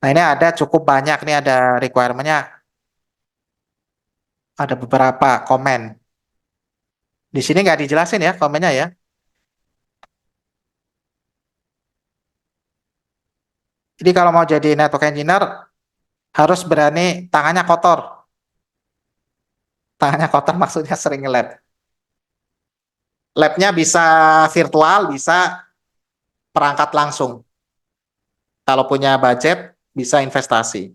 Nah, ini ada cukup banyak, nih ada requirement-nya, ada beberapa komen. Di sini nggak dijelasin ya komennya ya. Jadi kalau mau jadi network engineer harus berani tangannya kotor. Tangannya kotor maksudnya sering nge-lab. Labnya bisa virtual, bisa perangkat langsung. Kalau punya budget, bisa investasi.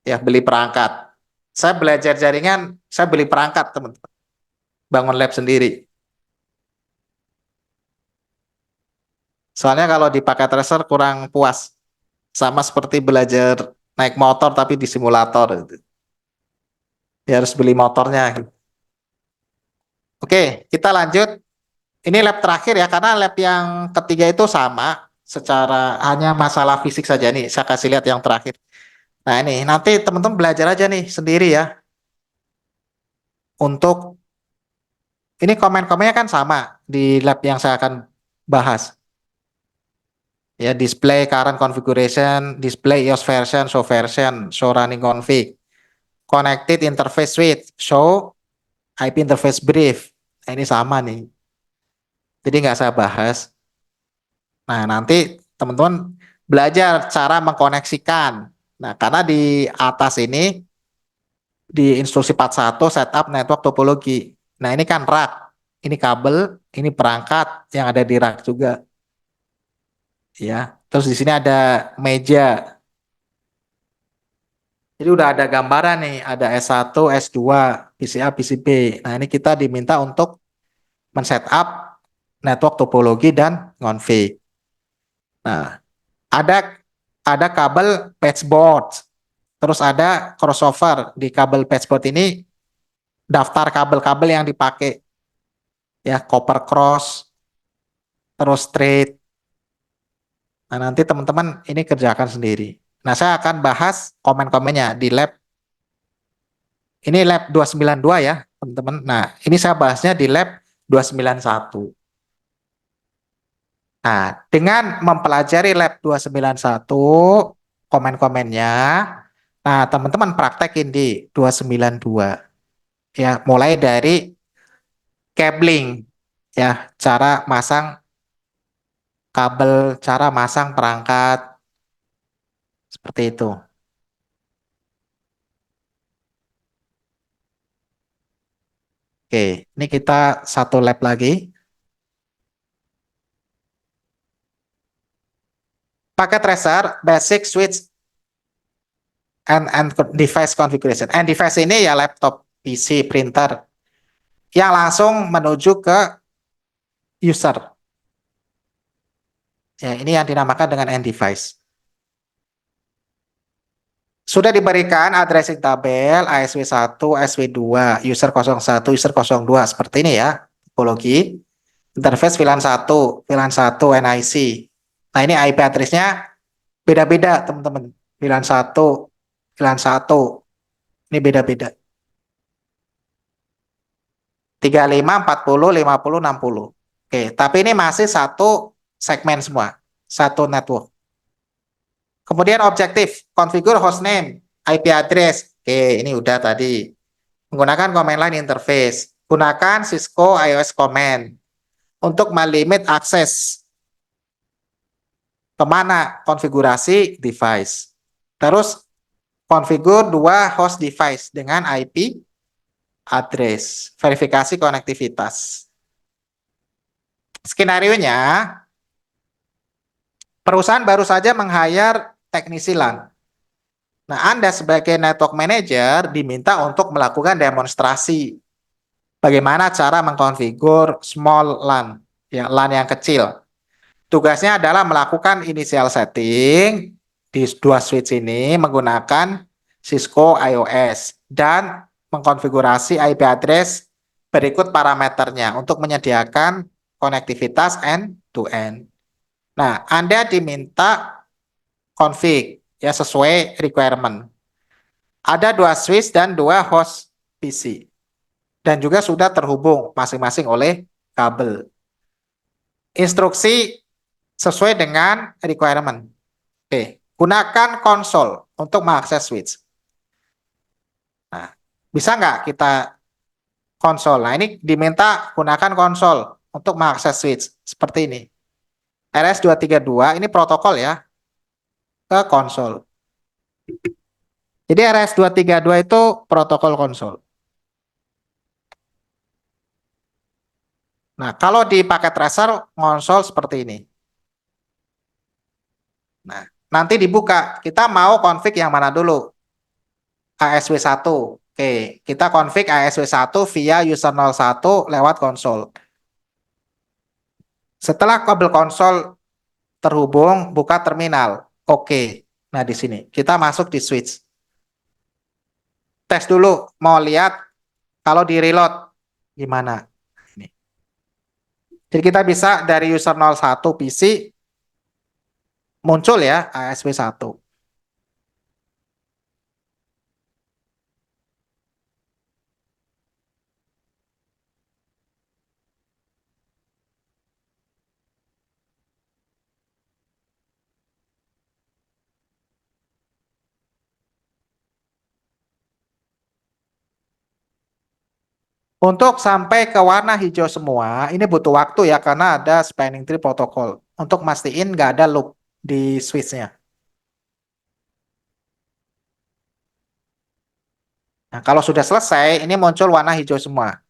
Ya, beli perangkat. Saya belajar jaringan, saya beli perangkat, teman-teman. Bangun lab sendiri. Soalnya kalau di paket tracer kurang puas. Sama seperti belajar naik motor tapi di simulator gitu. Ya harus beli motornya gitu. Oke, kita lanjut. Ini lab terakhir ya, karena lab yang ketiga itu sama. Secara hanya masalah fisik saja nih. Saya kasih lihat yang terakhir. Nah ini, nanti teman-teman belajar aja nih sendiri ya. Untuk, ini komen-komennya kan sama di lab yang saya akan bahas. Ya, display current configuration, display EOS version, show running config, connected interface with, show IP interface brief. Nah, ini sama nih. Jadi nggak saya bahas. Nah, nanti teman-teman belajar cara mengkoneksikan. Nah, karena di atas ini, di instruksi 41 setup network topologi. Nah, ini kan rak. Ini kabel, ini perangkat yang ada di rak juga. Ya, terus di sini ada meja. Jadi udah ada gambaran nih, ada S1, S2, PCA, PCB. Nah, ini kita diminta untuk men-setup network topologi dan config. Nah, ada kabel patchboard, terus ada crossover. Di kabel patchboard ini daftar kabel-kabel yang dipakai, ya copper cross, terus straight. Nah, nanti teman-teman ini kerjakan sendiri. Nah, saya akan bahas komen-komennya di lab. Ini lab 292 ya, teman-teman. Nah, ini saya bahasnya di lab 291. Nah, dengan mempelajari lab 291, komen-komennya, nah teman-teman praktekin di 292. Ya, mulai dari cabling, ya, cara masang kabel, cara masang perangkat, seperti itu. Oke, ini kita satu lab lagi. Paket tracer, basic switch and device configuration. And device ini ya laptop, PC, printer, yang langsung menuju ke user. Ya, ini yang dinamakan dengan end device. Sudah diberikan addressing tabel ASW1, ASW2, user 01, user 02, seperti ini ya, topologi. Interface VLAN 1 NIC. Nah, ini IP address-nya beda-beda, teman-teman. VLAN 1, ini beda-beda. 35, 40, 50, 60. Oke, tapi ini masih satu segmen semua, satu network. Kemudian objektif, configure hostname, IP address. Oke, ini udah tadi. Menggunakan command line interface. Gunakan Cisco iOS command untuk melimit akses kemana konfigurasi device. Terus configure dua host device dengan IP address. Verifikasi konektivitas. Skenario-nya, perusahaan baru saja meng-hire teknisi LAN. Nah, Anda sebagai network manager diminta untuk melakukan demonstrasi bagaimana cara mengkonfigur small LAN, ya LAN yang kecil. Tugasnya adalah melakukan initial setting di dua switch ini menggunakan Cisco iOS dan mengkonfigurasi IP address berikut parameternya untuk menyediakan konektivitas end to end. Nah, Anda diminta config ya sesuai requirement. Ada dua switch dan dua host PC dan juga sudah terhubung masing-masing oleh kabel. Instruksi sesuai dengan requirement. Oke, gunakan konsol untuk mengakses switch. Nah, bisa nggak kita konsol? Nah, ini diminta gunakan konsol untuk mengakses switch. Seperti ini. RS232 ini protokol ya, ke konsol. Jadi RS232 itu protokol konsol. Nah, kalau di paket tracer, konsol seperti ini. Nah, nanti dibuka. Kita mau config yang mana dulu? ASW1. Oke, kita config ASW1 via user 01 lewat konsol. Setelah kabel konsol terhubung, buka terminal. Oke. Nah, di sini kita masuk di switch. Tes dulu, mau lihat kalau di reload gimana. Ini. Jadi kita bisa dari user 01 PC muncul ya ASW1. Untuk sampai ke warna hijau semua, ini butuh waktu ya karena ada spanning tree protokol. Untuk mastiin nggak ada loop di switch-nya. Nah, kalau sudah selesai, ini muncul warna hijau semua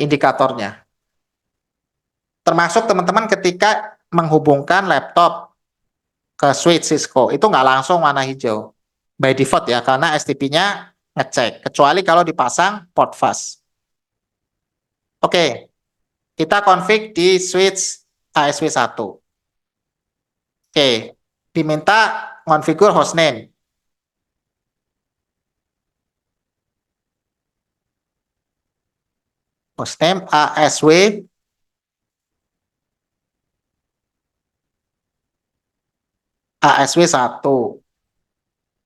indikatornya. Termasuk teman-teman ketika menghubungkan laptop ke switch Cisco, itu nggak langsung warna hijau. By default ya, karena STP-nya ngecek. Kecuali kalau dipasang port fast. Oke, kita config di switch ASW1. Oke, diminta konfigur hostname. Hostname ASW1.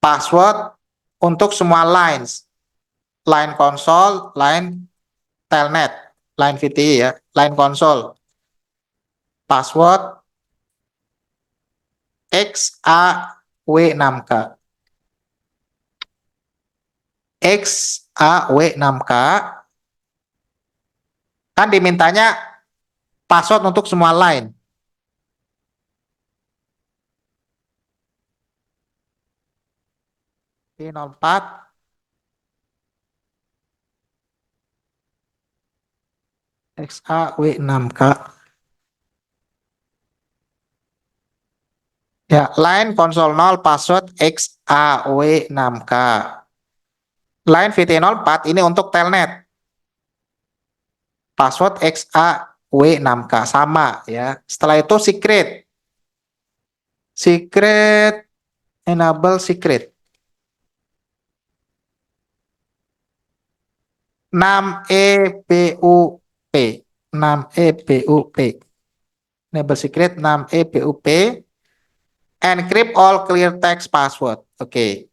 Password untuk semua lines. Line konsol, line telnet, line VTI ya, line konsol. Password XAW6K. XAW6K kan dimintanya password untuk semua line. P04 XAW6K. Ya, line konsol 0 password XAW6K. Line VT04 ini untuk telnet. Password XAW6K sama ya. Setelah itu secret. Secret enable secret. 6EBUP. 6EBUP. Enable secret 6EBUP. Encrypt all clear text password. Oke.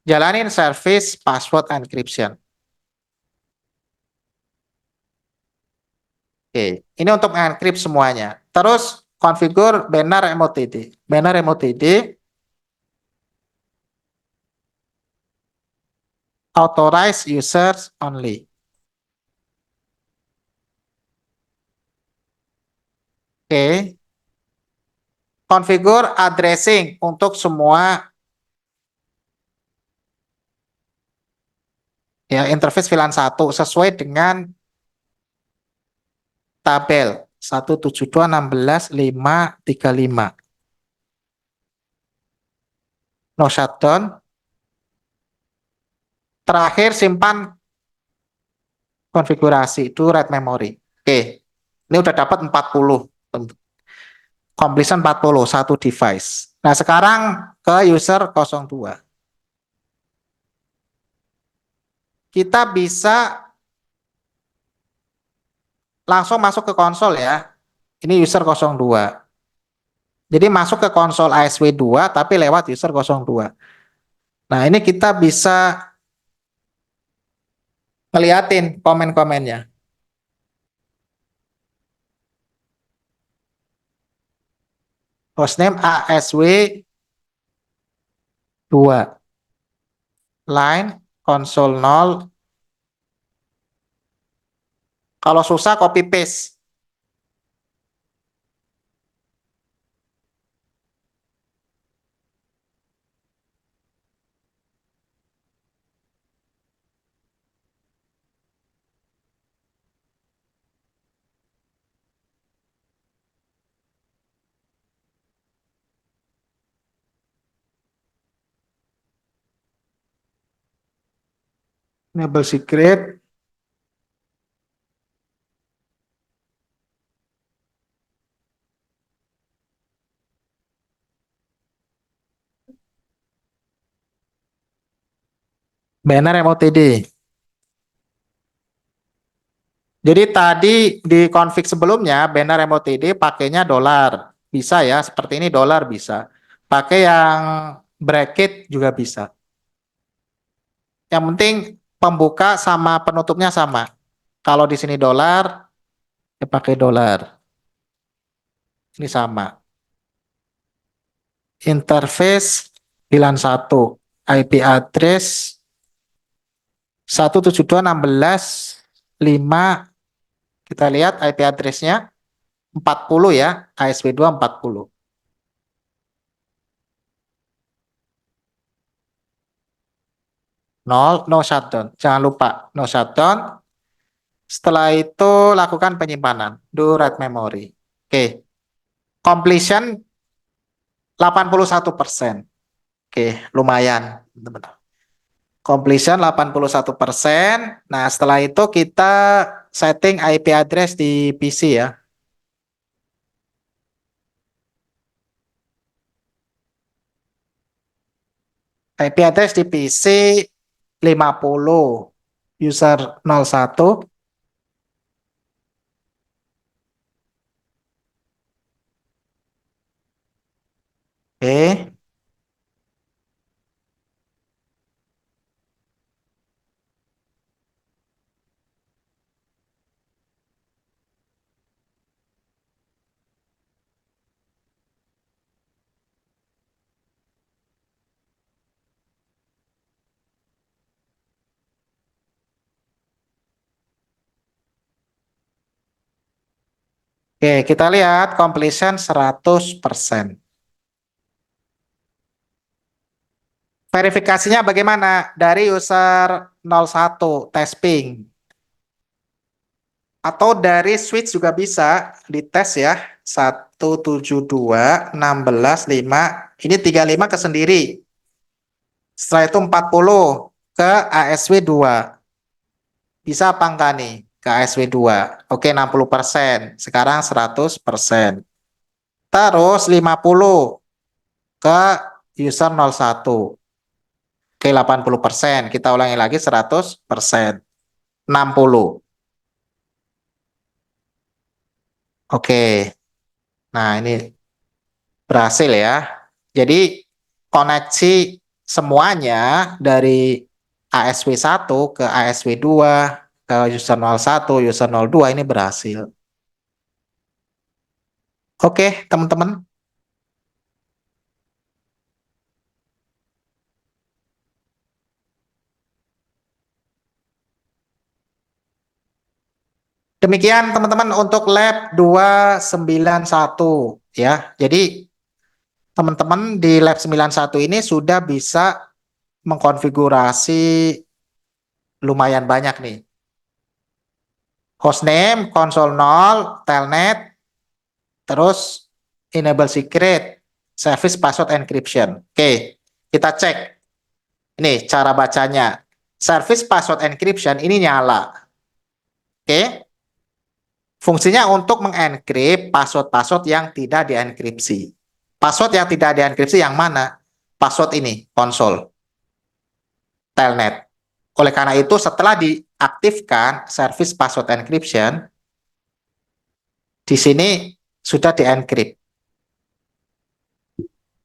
Jalanin service password encryption. Oke. Ini untuk encrypt semuanya. Terus configure banner MOTD. Banner MOTD authorize users only. Oke. Configure addressing untuk semua ya interface VLAN 1 sesuai dengan tabel 172.16.535. No shutdown. Terakhir simpan konfigurasi itu write memory. Oke. Ini udah dapat 40. Completion 40 satu device. Nah, sekarang ke user 02. Kita bisa langsung masuk ke konsol ya. Ini user 02. Jadi masuk ke konsol ASW2 tapi lewat user 02. Nah, ini kita bisa ngeliatin komen-komennya. Hostname ASW 2. Line konsol 0. Kalau susah copy paste. Enable secret. Banner MOTD. Jadi tadi di config sebelumnya banner MOTD pakainya dolar. Bisa ya, seperti ini dolar bisa. Pakai yang bracket juga bisa. Yang penting pembuka sama penutupnya sama. Kalau di sini dolar, ya pakai dolar. Ini sama. Interface 91. IP address 172.16.5. Kita lihat IP address-nya 40 ya. ASP2 40. No shutdown. Jangan lupa no shutdown. Setelah itu lakukan penyimpanan. Do write memory. Oke. Completion 81%. Oke, lumayan. Benar. Completion 81%. Nah, setelah itu kita setting IP address di PC ya. IP address di PC 50. User 01. Oke. Oke, kita lihat completion 100%. Verifikasinya bagaimana? Dari user 01 testing. Atau dari switch juga bisa dites ya. 172.16.5. Ini 35 ke sendiri. Setelah itu 40 ke ASW2. Bisa apa enggak nih ke ASW2? Oke, 60%. Sekarang 100%. Terus 50 ke user 01. Oke, 80%. Kita ulangi lagi 100%. 60. Oke. Nah, ini berhasil ya. Jadi koneksi semuanya dari ASW1 ke ASW2 ke user 01, user 02 ini berhasil. Oke, teman-teman. Demikian teman-teman untuk lab 291 ya. Jadi teman-teman di lab 91 ini sudah bisa mengkonfigurasi lumayan banyak nih. Hostname, console 0, telnet, terus enable secret, service password encryption. Oke, kita cek. Ini cara bacanya. Service password encryption ini nyala. Oke. Fungsinya untuk mengenkrip password-password yang tidak dienkripsi. Password yang tidak dienkripsi yang mana? Password ini, konsol, telnet. Oleh karena itu, setelah diaktifkan service password encryption, di sini sudah dienkrip.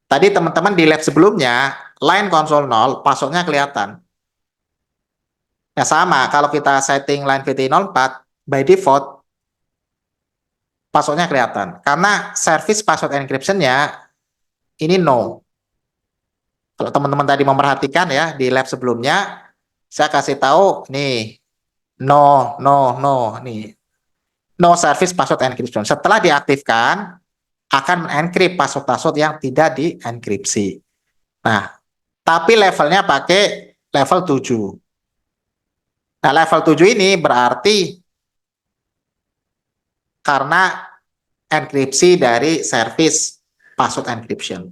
Tadi teman-teman di lab sebelumnya, line konsol 0, passwordnya kelihatan. Ya sama, kalau kita setting line VT04, by default, passwordnya kelihatan. Karena service password encryption-nya ini no. Kalau teman-teman tadi memperhatikan ya di lab sebelumnya, saya kasih tahu nih, no, no, no, nih, no service password encryption. Setelah diaktifkan, akan mengencrypt password-password yang tidak dienkripsi. Nah, tapi levelnya pakai level 7. Nah, level 7 ini berarti karena enkripsi dari service password encryption.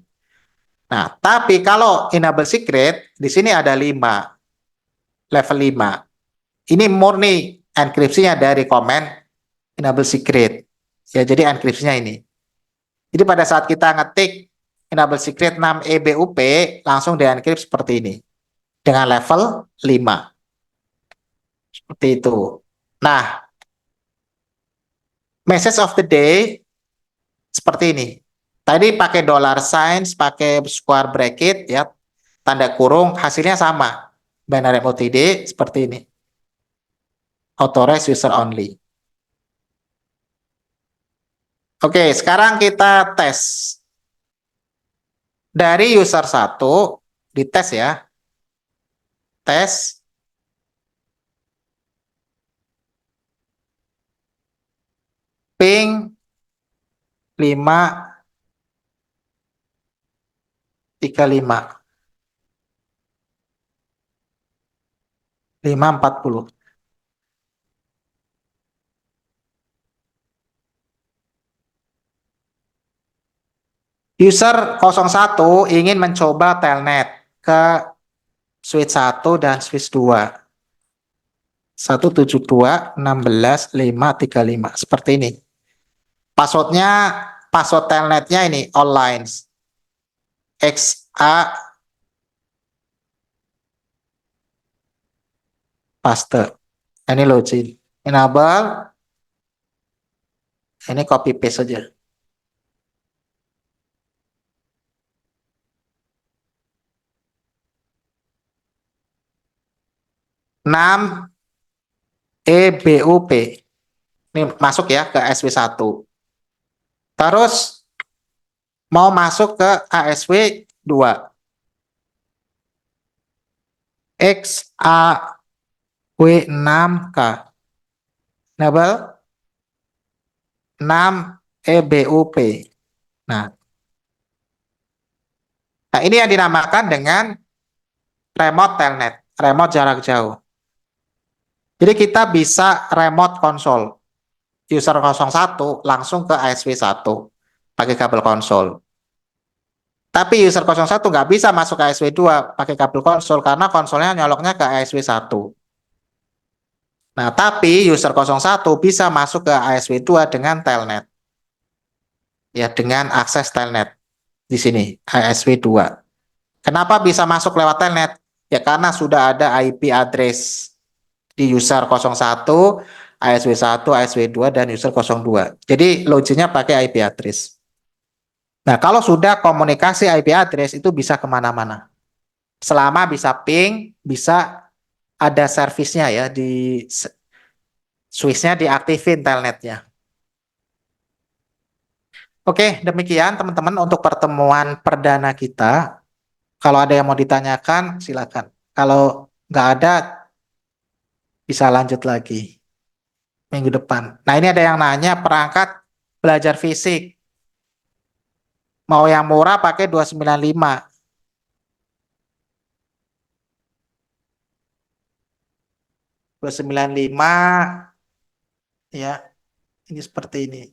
Nah, tapi kalau enable secret, di sini ada 5, level 5. Ini murni enkripsinya dari komen enable secret. Ya, jadi enkripsinya ini. Jadi pada saat kita ngetik enable secret 6 EBUP, langsung dienkrip seperti ini. Dengan level 5. Seperti itu. Nah, message of the day seperti ini. Tadi pakai dollar sign, pakai square bracket, ya, tanda kurung, hasilnya sama. Binary OTD seperti ini. Authorized user only. Oke, sekarang kita tes. Dari user 1, dites ya. Tes. Ping 535. 540. User 01 ingin mencoba telnet ke switch 1 dan switch 2. 172.16.535 seperti ini. Passwordnya, password telnetnya ini all lines. XA paste. Ini login. Enable. Ini copy paste saja. 6 EBUP. Ini masuk ya ke SW1. Terus mau masuk ke ASW 2. XAW6K. Enable 6 EBUP. Nah, ini yang dinamakan dengan remote telnet, remote jarak jauh. Jadi kita bisa remote console. User 01 langsung ke ASW1 pakai kabel konsol. Tapi user 01 nggak bisa masuk ke ASW2 pakai kabel konsol karena konsolnya nyoloknya ke ASW1. Nah, tapi user 01 bisa masuk ke ASW2 dengan telnet. Ya, dengan akses telnet di sini, ASW2. Kenapa bisa masuk lewat telnet? Ya karena sudah ada IP address di user 01, ASW1, ASW2, dan user 02. Jadi loginnya pakai IP address. Nah, kalau sudah komunikasi IP address itu bisa kemana-mana. Selama bisa ping, bisa ada servisnya ya, di switch-nya diaktifin telnetnya. Oke, demikian teman-teman untuk pertemuan perdana kita. Kalau ada yang mau ditanyakan, silakan. Kalau nggak ada, bisa lanjut lagi minggu depan. Nah, ini ada yang nanya perangkat belajar fisik. Mau yang murah pakai 295. 295 ya, ini seperti ini.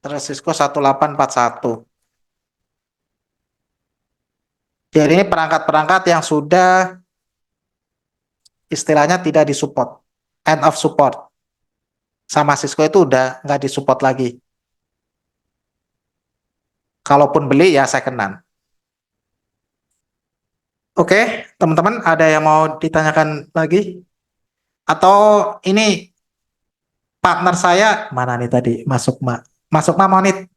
Terus Cisco 1841. Jadi ini perangkat-perangkat yang sudah istilahnya tidak disupport. End of support. Sama Cisco itu udah nggak disupport lagi. Kalaupun beli ya secondan. Oke, teman-teman ada yang mau ditanyakan lagi? Atau ini partner saya mana nih tadi? Masuk Ma Monit.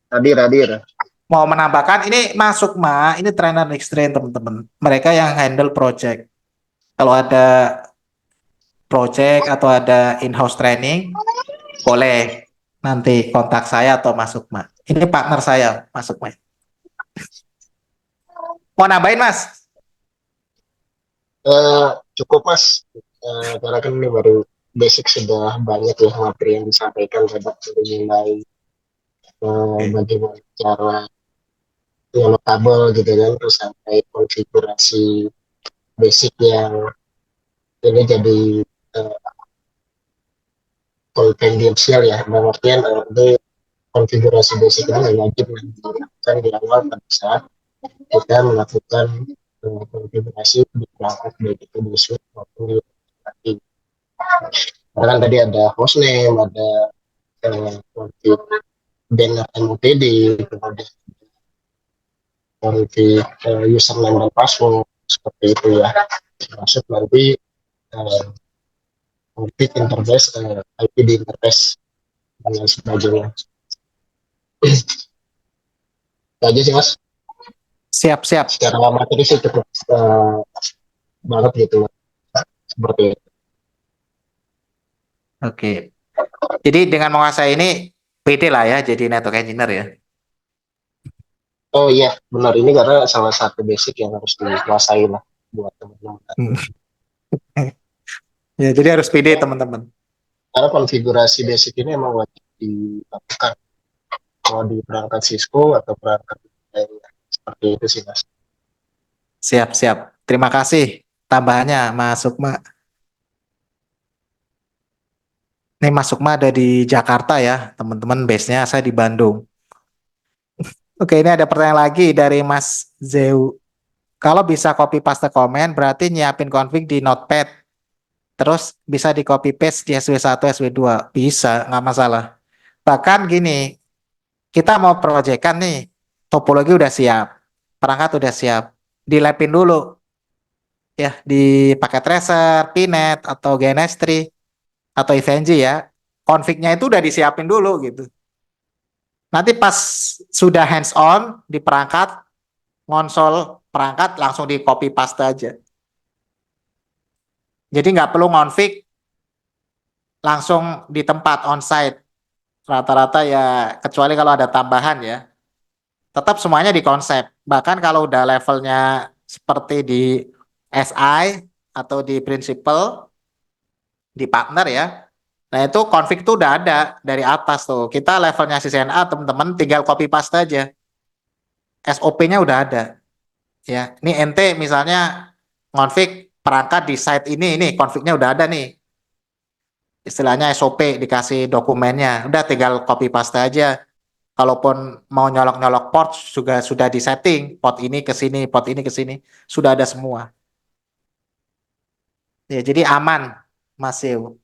Hadir. Mau menambahkan ini masuk Ma, ini trainer next train teman-teman. Mereka yang handle project. Kalau ada project atau ada in-house training boleh. Nanti kontak saya atau Mas Sukma. Ini partner saya, Mas Sukma. Mau nambahin, Mas? Eh, Cukup Mas. Karena kan ini baru basic, sudah banyak ya materi yang disampaikan dari mulai Oke. bagaimana cara yang kabel gitu kan, terus sampai konfigurasi basic yang ini jadi uh, konfidensial ya, dalam artian ini konfigurasi basic ini nggak wajib dilakukan di awal pada saat kita melakukan konfigurasi di perangkat baik itu di switch maupun di aplikasi. Karena kan tadi ada hostname, ada config banner MOTD, kemudian config username dan password seperti itu ya. Masuk nanti uh, config interface, IPD interface dan lain sebagainya. Itu aja sih mas. Siap-siap. Secara materi sih cukup banget gitu mas. Seperti itu. Oke. Jadi dengan menguasai ini, pede lah ya jadi network engineer ya. Oh iya, benar, ini karena salah satu basic yang harus dikuasai lah buat teman-teman. Hmm. Ya, jadi harus pede teman-teman. Karena konfigurasi basic ini emang wajib dilakukan kalau di perangkat Cisco atau perangkat lainnya. Seperti itu sih mas. Siap-siap. Terima kasih tambahannya, Mas Sukma. Ini Mas Sukma ada di Jakarta ya, teman-teman. Base-nya saya di Bandung. Oke, ini ada pertanyaan lagi dari Mas Zeu. Kalau bisa copy paste komen, berarti nyiapin config di Notepad. Terus bisa di copy paste di SW1, SW2. Bisa, nggak masalah. Bahkan gini, kita mau proyekkan nih, topologi udah siap, perangkat udah siap, dilapin dulu ya di paket tracer, Pinet, atau GNS3, atau Evenji ya. Config-nya itu udah disiapin dulu gitu. Nanti pas sudah hands on di perangkat, konsol perangkat langsung di copy paste aja. Jadi nggak perlu ngonfig langsung di tempat on-site. Rata-rata ya, kecuali kalau ada tambahan ya. Tetap semuanya di konsep. Bahkan kalau udah levelnya seperti di SI atau di principal, di partner ya. Nah itu config tuh udah ada dari atas tuh. Kita levelnya CCNA teman-teman tinggal copy paste aja. SOP-nya udah ada. Ya, ini ente misalnya config perangkat di site ini config-nya udah ada nih. Istilahnya SOP dikasih dokumennya. Udah tinggal copy paste aja. Kalaupun mau nyolok-nyolok port juga sudah disetting, port ini ke sini, port ini ke sini, sudah ada semua. Ya, jadi aman, Mas Yew.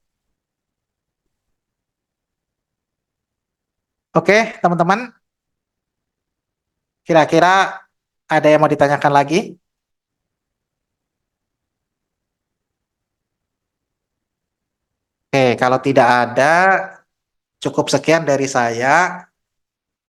Oke, teman-teman, kira-kira ada yang mau ditanyakan lagi? Oke, kalau tidak ada, cukup sekian dari saya.